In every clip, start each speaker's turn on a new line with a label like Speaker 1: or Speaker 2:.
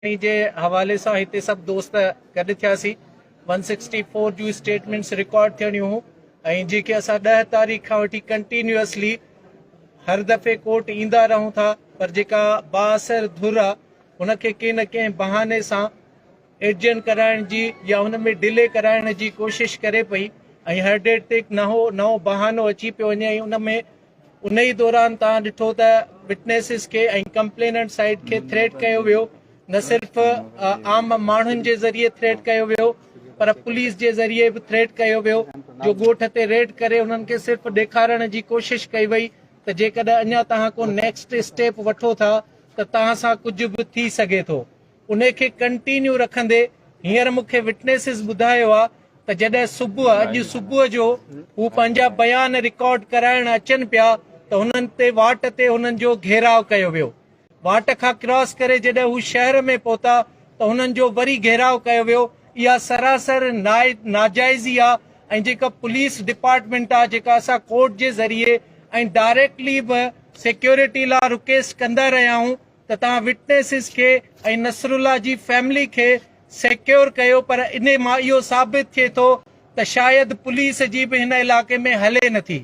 Speaker 1: जे हवाले सां हिते सभु दोस्त गॾु थियासीं 164 जूं स्टेटमेंट्स रिकॉर्ड थियणियूं हुयूं ऐं जेके असां 10 तारीख़ खां वठी कंटिन्यूअसली हर दफ़े कोर्ट ईंदा रहूं था पर जेका बाअसर धुर आहे उनखे कंहिं न कंहिं बहाने सां एडजन कराइण जी या हुन में डिले कराइण जी कोशिश करे पई ऐं हर डेट ते नओं बहानो अची पियो वञे ऐं उन ई दौरान तव्हां ॾिठो त विटनेसिस खे ऐं कंप्लेनेंट साइड खे थ्रेट कयो वियो न सिर्फ़ आम माण्हुनि जे ज़रिए थ्रेट कयो वियो पर पुलिस जे ज़रिए बि थ्रेट कयो वियो जो ॻोठ ते रेड करे उन्हनि खे सिर्फ़ ॾेखारण जी कोशिश कई वई त जेकॾहिं अञा तव्हां को नेक्स्ट स्टेप वठो था त तव्हां सां कुझु बि थी सघे थो उन खे कंटिन्यू रखंदे हींअर मूंखे विटनेसिस ॿुधायो आहे त जॾहिं अॼु सुबुह जो हू पंहिंजा बयान रिकॉर्ड कराइण अचनि पिया त हुननि ते वाट ते हुननि जो घेराव कयो वियो वाट खां क्रॉस करे जॾहिं हू शहर में पहुता त हुननि जो वरी घेराव कयो वियो इहा सरासर नाजाइज़ी आहे ऐं जेका पुलिस डिपार्टमेंट आहे जेका असां कोर्ट जे ज़रिए ऐं डायरेक्टली बि सिक्योरिटी लाइ रिक्वेस्ट कंदा रहिया आहियूं त तव्हां विटनेसिस खे ऐं नसरुल्ला जी फैमिली खे सिक्योर कयो पर इन मां इहो साबित थिए थो त शायदि पुलिस जी बि हिन इलाइक़े में हले नथी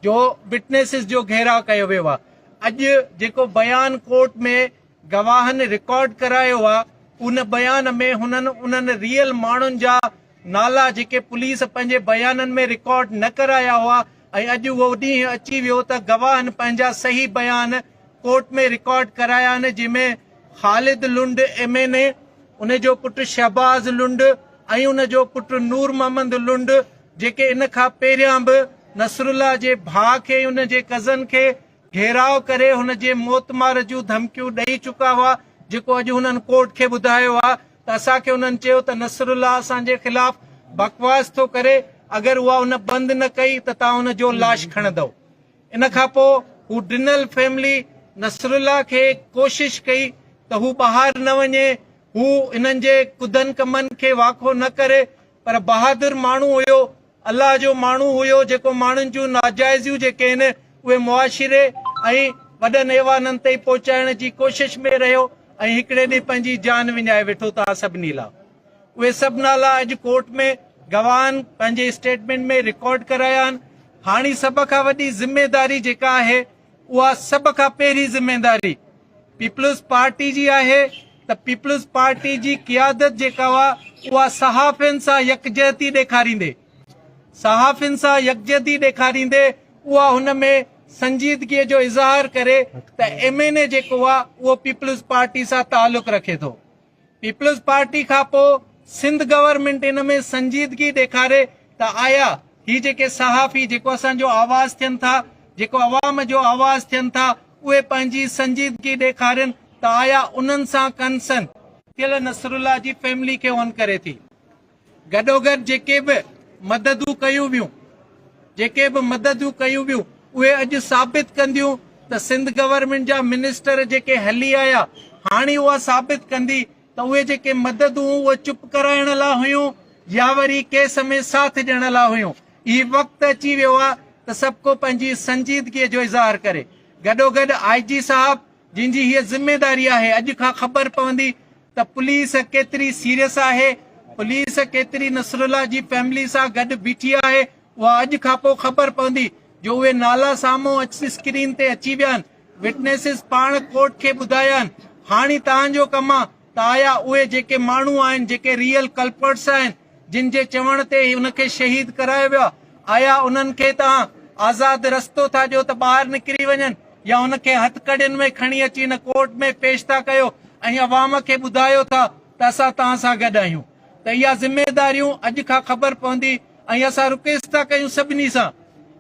Speaker 1: जो विटनेसिस जो घेराव कयो वियो आहे अॼु जेको बयान कोर्ट में गवाहनि रिकॉर्ड करायो आहे उन बयान में उन्हनि रियल माण्हुनि जा नाला जेके पुलिस पंहिंजे बयाननि में रिकॉर्ड न कराया हुआ ऐं अॼु उहो ॾींहुं अची वियो त गवाहनि पंहिंजा सही बयान कोर्ट में रिकॉर्ड कराया आहिनि जंहिंमें ख़ालिद लुंड MNA उन जो पुटु शहबाज़ लुंड ऐं उन जो पुटु नूर मोहम्मद लुंड जेके इन खां पहिरियां बि नसरुल्ला जे भाउ खे उन जे कज़न खे घेराव करे हुन जे मौतमार जूं धमकियूं ॾेई चुका हुआ जेको अॼु हुननि कोर्ट खे ॿुधायो आहे त असांखे हुननि चयो त नसरुल्ला असांजे ख़िलाफ़ बकवास थो करे अगरि उहा हुन बंदि न कई त तव्हां हुन जो लाश खणंदव इन खां पोइ हू डिनल फैमिली नसरुल्ला खे कोशिश कई त हू ॿाहिरि न वञे हू इन्हनि जे कुदन कमनि खे वाखो न करे पर बहादुर माण्हू हुयो अलाह जो माण्हू हुयो जेको माण्हुनि जूं नाजाइज़ियूं जेके आहिनि उहे मुआशिरे ऐं वॾनि ऐवाननि ताईं पहुचाइण जी कोशिश में रहियो ऐं हिकिड़े ॾींहुं पंहिंजी जान विञाए वेठो तव्हां सभिनी लाइ उहे सभु नाला अॼु कोर्ट में गवाहनि पंहिंजे स्टेटमेंट में रिकॉर्ड कराया आहिनि हाणे सभ खां वॾी ज़िमेदारी जेका आहे उहा सभ खां पहिरीं ज़िमेदारी पीपल्स पार्टी जी आहे त पीपल्स पार्टी जी क़ियादत जेका हुआ उहा सहाफ़ियुनि सां यकजहती ॾेखारींदे उहा हुन में संजीदगीअ जो इज़हार करे त MNA जेको आहे उहो पीपल्स पार्टी सां तालुक़ रखे थो पीपल्स पार्टी खां पोइ सिंध गवर्नमेंट इन में संजीदगी ॾेखारे त आया ही जेके सहाफ़ी जेको असांजो आवाज़ थियनि था जेको अवाम जो आवाज़ थियनि था उहे पंहिंजी संजीदगी ॾेखारनि त आया उन्हनि सां कंसर्न थियल नसरुल्ला जी फैमिली खे ऑन करे थी गॾोगॾु जेके बि मददूं कयूं वियूं उहे अॼु साबित कंदियूं त सिंध गवर्नमेंट जा मिनिस्टर जेके हली आया हाणे उहा साबित कंदी त उहे जेके मददूं उहे चुप कराइण लाइ हुयूं या वरी केस में साथ ॾियण लाइ हुयूं हीउ वक़्तु अची वियो आहे त सभु को पंहिंजी संजीदगीअ जो इज़हार करे गॾोगॾु IG साहब जिन जी हीअ ज़िमेदारी आहे अॼु खां ख़बर पवंदी त पुलिस केतिरी सीरियस आहे पुलिस केतिरी नसरुल्ला जी फैमिली सां गॾु बीठी आहे उहा अॼु खां पोइ ख़बर पवंदी जो उहे नाला साम्हूं स्क्रीन ते अची विया आहिनि विटनेसिस पाण कोर्ट खे ॿुधाया आहिनि हाणे तव्हांजो कमु आहे त आया उहे जेके माण्हू आहिनि जेके रियल कल्पर्ट्स आहिनि जिन जे चवण ते उनखे शहीद करायो वियो आया उन्हनि खे तव्हां आज़ाद रस्तो था ॾियो त ॿाहिरि निकिरी वञनि या हुनखे हथकड़ियुनि में खणी अची हिन कोर्ट में पेश था कयो ऐं अवाम खे ॿुधायो था त असां तव्हां सां गॾु आहियूं त इहा ज़िमेदारियूं अॼु खां ख़बर पवंदी ऐं असां रिक्वेस्ट था कयूं सभिनी सां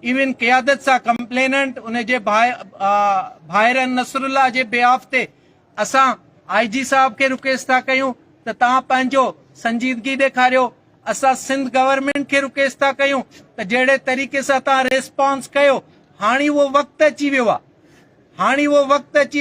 Speaker 1: इवन क़ियादत सां कंप्लेनेंट उन जे भाइरनि नसरुल्ला जे बिहाफ ते असां IG साहब खे रिक्वेस्ट था कयूं त तव्हां पंहिंजो संजीदगी ॾेखारियो असां सिंध गवर्नमेंट खे रिक्वेस्ट था कयूं त जहिड़े तरीक़े सां तव्हां रिस्पॉन्स कयो हाणे उहो वक़्तु अची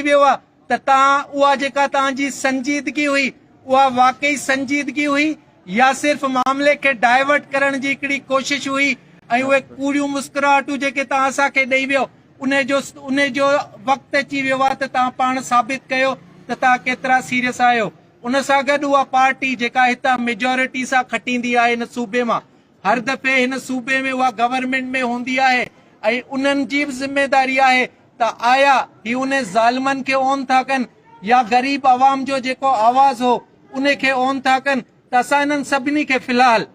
Speaker 1: वियो आहे त तव्हां उहा जेका तव्हांजी संजीदगी हुई उहा वाकई संजीदगी हुई या सिर्फ़ मामले खे डाइवर्ट करण जी हिकिड़ी कोशिश हुई ऐं उहे कूड़ियूं मुस्कुराहटूं जेके तव्हां असांखे ॾेई वियो उन जो वक़्तु अची वियो आहे त तव्हां पाण साबित कयो त तव्हां केतिरा सीरियस आहियो उन सां गॾु उहा पार्टी जेका हितां मेजोरिटी सां खटींदी आहे हिन सूबे मां, हर दफ़े हिन सूबे में उहा गवर्नमेंट में हूंदी आहे ऐं उन्हनि जी बि ज़िम्मेदारी आहे त आया ही उन ज़ालिमनि खे ऑन था कनि या ग़रीब आवाम जो जेको आवाज़ हो उन खे ऑन था कनि। त असां हिननि सभिनी खे फ़िलहाल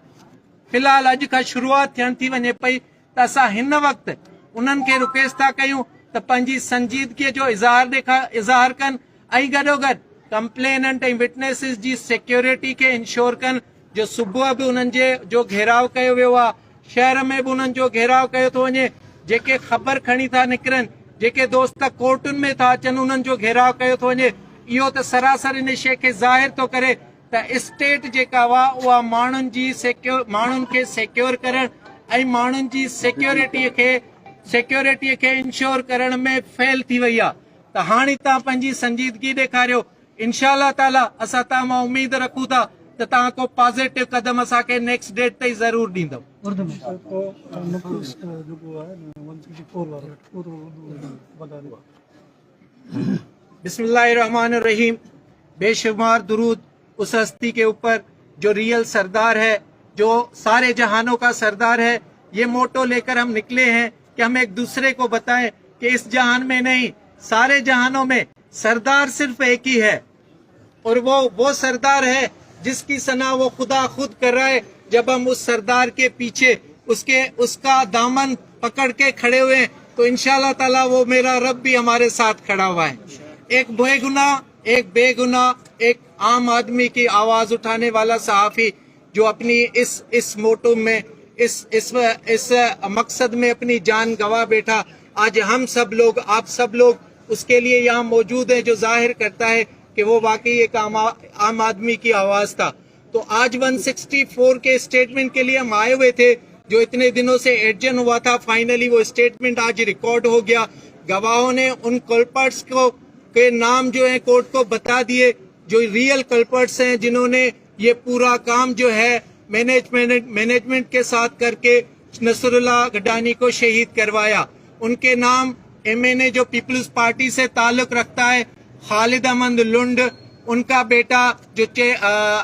Speaker 1: अॼु खां शुरूआत थियण थी वञे पई त असां हिन वक़्तु उन्हनि खे रिक्वेस्ट था कयूं त पंहिंजी संजीदगीअ जो इज़हार कनि ऐं गॾोगॾु कंप्लेनेंट ऐं विटनेसिस जी सिक्योरिटी खे इंश्योर कनि जो सुबुह बि उन्हनि जे जो घेराव कयो वियो आहे, शहर में बि उन्हनि जो घेराव कयो थो वञे, जेके ख़बर खणी था निकिरनि, जेके दोस्त कोर्टुनि में था अचनि उन्हनि जो घेराव कयो थो वञे। इहो त सरासर इन शइ खे ज़ाहिर थो करे त स्टेट जेका हुआ उहा माण्हुनि खे सिक्योर करणु ऐं माण्हुनि जी सिक्योरिटीअ खे इंश्योर करण में फेल थी वई आहे। त हाणे तव्हां पंहिंजी संजीदगी ॾेखारियो, इंशाअल्लाह ताला असां तव्हां मां उमेद रखूं था त तव्हां को पॉजिटिव कदम असांखे नेक्स्ट डेट ताईं ज़रूर ॾींदव। बिस्मिल्लाहिर्रहमानिर्रहीम। बेशुमार दुरूद उस हस्ती के ऊपर जो रियल सरदार है, जो सारे जहानों का सरदार है। ये मोटो लेकर हम निकले हैं कि हम एक दूसरे को बताएं कि इस जहान में नहीं, सारे जहानों में सरदार सिर्फ एक ही है, और वो सरदार है जिसकी सना वो खुदा खुद कर रहा है। जब हम उस सरदार के पीछे उसका दामन पकड़ के खड़े हुए हैं तो इंशाअल्लाह ताला वो मेरा रब भी हमारे साथ खड़ा हुआ है। एक बेगुनाह एक आम आदमी की आवाज उठाने वाला सहाफी जो अपनी इस मोटो में इस मकसद में अपनी जान गवा बैठा, आज हम सब लोग आप सब लोग उसके लिए यहाँ मौजूद हैं, जो जाहिर करता है कि वो वाकई एक आम आदमी की आवाज था। तो आज 164 के स्टेटमेंट के लिए हम आए हुए थे, जो इतने दिनों से एडजन हुआ था। फाइनली वो स्टेटमेंट आज रिकॉर्ड हो गया। गवाहों ने उन कल्पर्ट्स के नाम जो है कोर्ट को बता दिए, जो रियल कल्पर्ट्स हैं, जिन्होंने ये पूरा काम जो है मैनेजमेंट के साथ करके नसरुल्लाह गडानी को शहीद करवाया। उनके नाम MNA जो पीपल्स पार्टी से ताल्लुक रखता है, खालिद अहमद लुंड, उनका बेटा जो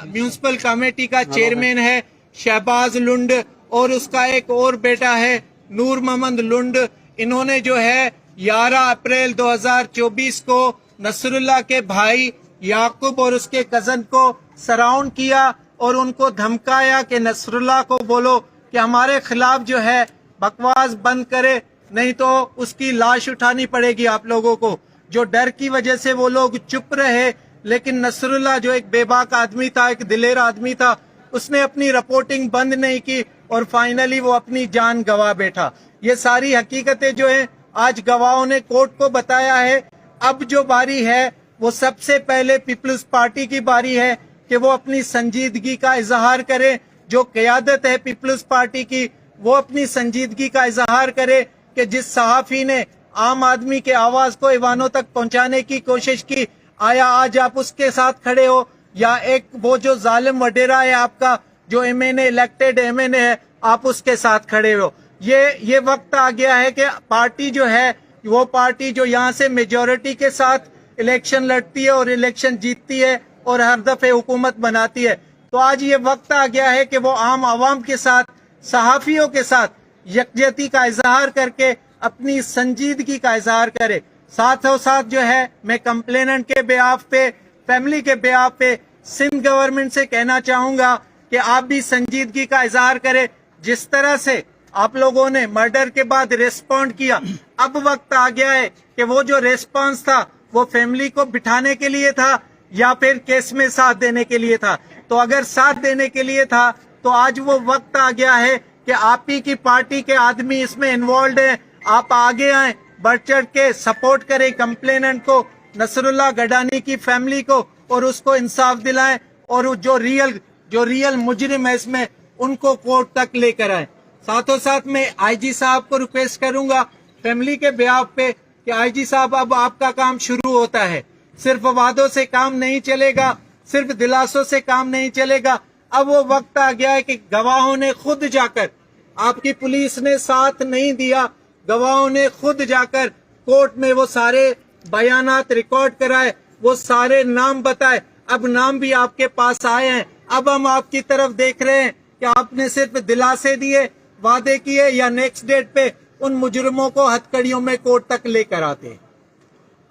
Speaker 1: म्यूनिसिपल कमेटी का चेयरमैन है शहबाज लुंड, और उसका एक और बेटा है नूर मोहम्मद लुंड। इन्होंने जो है 11 अप्रैल 2024 को नसरुल्लाह के भाई याकूब और उसके कजन को सराउंड किया और उनको धमकाया कि नसरुल्लाह को बोलो कि हमारे खिलाफ जो है बकवास बंद करे, नहीं तो उसकी लाश उठानी पड़ेगी आप लोगों को। जो डर की वजह से वो लोग चुप रहे, लेकिन नसरुल्लाह जो एक बेबाक आदमी था, एक दिलेर आदमी था, उसने अपनी रिपोर्टिंग बंद नहीं की और फाइनली वो अपनी जान गवा बैठा। ये सारी हकीकतें जो है आज गवाहों ने कोर्ट को बताया है। अब जो बारी है वो सबसे पहले पीपल्स पार्टी की बारी है कि वो अपनी संजीदगी का इजहार करे। जो क़यादत है पीपल्स पार्टी की, वो अपनी संजीदगी का इजहार करे कि जिस सहाफी ने आम आदमी के आवाज को ईवानों तक पहुंचाने की कोशिश की, आया आज आप उसके साथ खड़े हो, या एक वो जो जालिम वडेरा है आपका, जो MNA इलेक्टेड MNA है, आप उसके साथ खड़े हो। ये वक्त आ गया है कि पार्टी जो है वो पार्टी जो यहाँ से मेजोरिटी के साथ इलेक्शन लड़ती है और इलेक्शन जीतती है और हर दफे हुकूमत बनाती है, तो आज ये वक्त आ गया है कि वो आम आवाम के साथ, सहाफियों के साथ यकजहती का इजहार करके अपनी संजीदगी का इजहार करे। साथों साथ जो है मैं कंप्लेनेंट के बेआफ पे, फैमिली के बेआफ पे सिंध गवर्नमेंट से कहना चाहूंगा कि आप भी संजीदगी का इजहार करें। जिस तरह से आप लोगों ने मर्डर के बाद रिस्पॉन्ड किया, अब वक्त आ गया है कि वो जो रिस्पॉन्स था वो फैमिली को बिठाने के लिए था या फिर केस में साथ देने के लिए था। तो अगर साथ देने के लिए था तो आज वो वक्त आ गया है कि आप ही की पार्टी के आदमी इसमें इन्वॉल्व हैं, आप आगे आए, बढ़ चढ़ के सपोर्ट करें कंप्लेनेंट को, नसरुल्लाह गडानी की फैमिली को, और उसको इंसाफ दिलाएं, और जो रियल मुजरिम है इसमें उनको कोर्ट तक लेकर आए। साथों साथ में IG साहब को रिक्वेस्ट करूंगा फैमिली के बिहाफ पे कि IG साहब अब आपका काम शुरू होता है। सिर्फ वादों से काम नहीं चलेगा, सिर्फ दिलासों से काम नहीं चलेगा। अब वो वक्त आ गया है कि गवाहों ने खुद जाकर, आपकी पुलिस ने साथ नहीं दिया, गवाहों ने खुद जाकर कोर्ट में वो सारे बयानात रिकॉर्ड कराए, वो सारे नाम बताए। اب نام بھی آپ کے پاس آئے ہیں. اب ہم آپ کی طرف دیکھ رہے ہیں کہ آپ نے صرف دلاسے دیے, وعدے کیے, یا نیکسٹ ڈیٹ پہ ان مجرموں کو ہتھکڑیوں میں کورٹ تک لے کر آتے ہیں.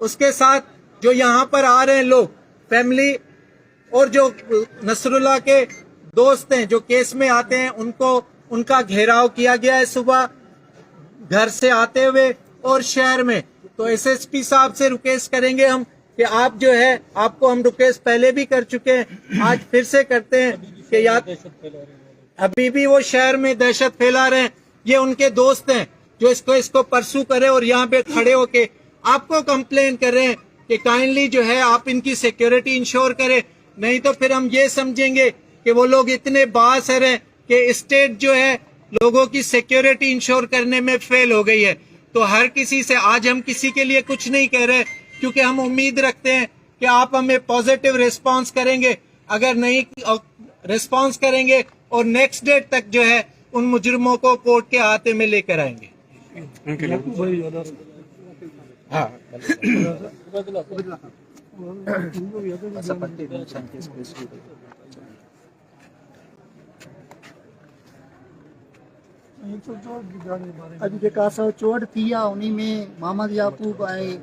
Speaker 1: اس کے ساتھ جو یہاں پر آ رہے ہیں لوگ, فیملی اور جو نصر اللہ کے دوست ہیں جو کیس میں آتے ہیں, ان کا گھیراؤ کیا گیا ہے صبح گھر سے آتے ہوئے اور شہر میں. تو ایس ایس پی صاحب سے ریکویسٹ کریں گے ہم کہ آپ جو ہے, آپ کو ہم ریکویسٹ پہلے بھی کر چکے ہیں, آج پھر سے کرتے ہیں کہ یاد ابھی بھی وہ شہر میں دہشت پھیلا رہے ہیں. یہ ان کے دوست ہیں جو اس کو پرسو کرے اور یہاں پہ کھڑے ہو کے آپ کو کمپلین کر رہے ہیں کہ کائنڈلی جو ہے آپ ان کی سیکیورٹی انشور کریں, نہیں تو پھر ہم یہ سمجھیں گے کہ وہ لوگ اتنے بااثر ہیں کہ اسٹیٹ جو ہے لوگوں کی سیکیورٹی انشور کرنے میں فیل ہو گئی ہے. تو ہر کسی سے آج ہم کسی کے لیے کچھ نہیں کہہ رہے, کیونکہ ہم امید رکھتے ہیں کہ آپ ہمیں پازیٹیو ریسپانس کریں گے. اگر نہیں ریسپانس کریں گے اور نیکسٹ ڈیٹ تک جو ہے ان مجرموں کو کورٹ کے احاطے میں لے کر آئیں گے. ہاں
Speaker 2: अॼु जेका 164 थी आहे उन में मोहम्मद याकूब ऐं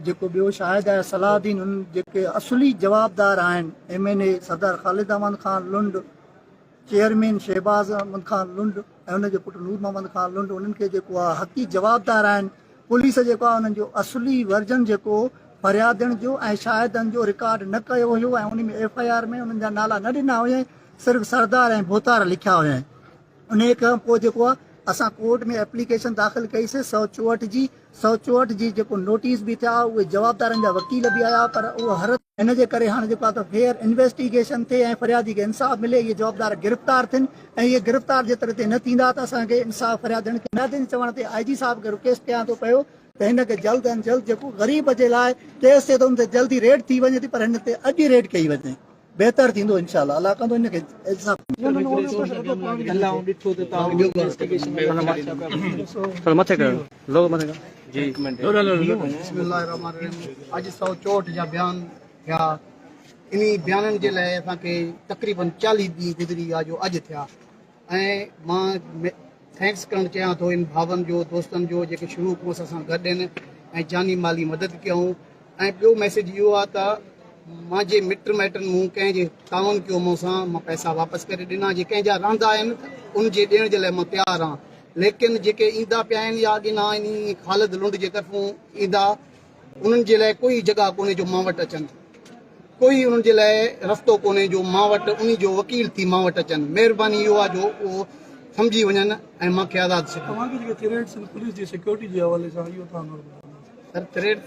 Speaker 2: जेको ॿियो शाहिद आहे सलाहुद्दीन, उन जेके असुली जवाबदार आहिनि, MNA सरदार ख़ालिद अहमद ख़ान लुंड, चेयरमैन शहबाज़ अहमद ख़ान लुंड ऐं उनजो पुटु नूर मोहम्मद ख़ान लुंड, उन्हनि खे जेको आहे हक़ी जवाबदार आहिनि. पुलिस जेको आहे उन्हनि जो असुली वर्जन जेको फरियादनि जो ऐं शाहिदनि जो रिकॉर्ड न कयो हुयो ऐं उन में FIR में उन्हनि जा नाला न ॾिना हुया, सिर्फ़ु सरदार ऐं भोतार लिखिया हुया. उन खां पोइ जेको आहे असां कोर्ट में एप्लीकेशन दाख़िल कईसीं 164 जी जेको नोटिस बि थिया, उहे जवाबदारनि जा वकील बि आया, पर उहो हर हिन जे करे हाणे जेको आहे त फेयर इन्वेस्टिगेशन थिए ऐं फरियादी खे इंसाफ़ मिले, इहे जवाबदार गिरफ़्तार थियनि. ऐं इहे गिरफ़्तार जेतिरे ते न थींदा त असांखे इंसाफ़ फरियादनि खे न चवण ते IG साहब खे रिक्वेस्ट कयां थो पियो त हिन खे जल्द ऐं जल्द जेको ग़रीब जे लाइ केस थिए थो उन ते जल्दी रेड थी वञे थी, पर हिन ते अॼु रेड कई वञे बहितर थींदो इंशाअल्लाह. अल्लाह कंदो हिन खे इंसाफ़.
Speaker 3: अॼु 164 जा बयान थिया. इन बयाननि जे लाइ असांखे तक़रीबन 40 ॾींहं गुज़री विया जो अॼु थिया. ऐं मां थैंक्स करणु चाहियां थो इन भाउरनि जो, दोस्तनि जो, जेके शुरू खां असां गॾु आहिनि ऐं जानी माली मदद कयूं. ऐं ॿियो मैसेज इहो आहे त मुंहिंजे मिट माइटनि मूं कंहिंजे तावन कयो मूंसां, मां पैसा वापसि करे ॾिना. जे कंहिंजा रहंदा आहिनि उनजे ॾियण जे लाइ मां तयारु आहियां. लेकिन जेके ईंदा पिया आहिनि या अॻिना इन ख़ालिद लुंड जे तरफ़ूं ईंदा, उन्हनि जे लाइ कोई जॻह कोन्हे जो मां वटि अचनि, कोई उन्हनि जे लाइ रस्तो कोन्हे जो मां वटि उन जो वकील थी मां वटि अचनि. महिरबानी इहो आहे जो उहो सम्झी वञनि ऐं मूंखे आज़ादु सर थ्रेड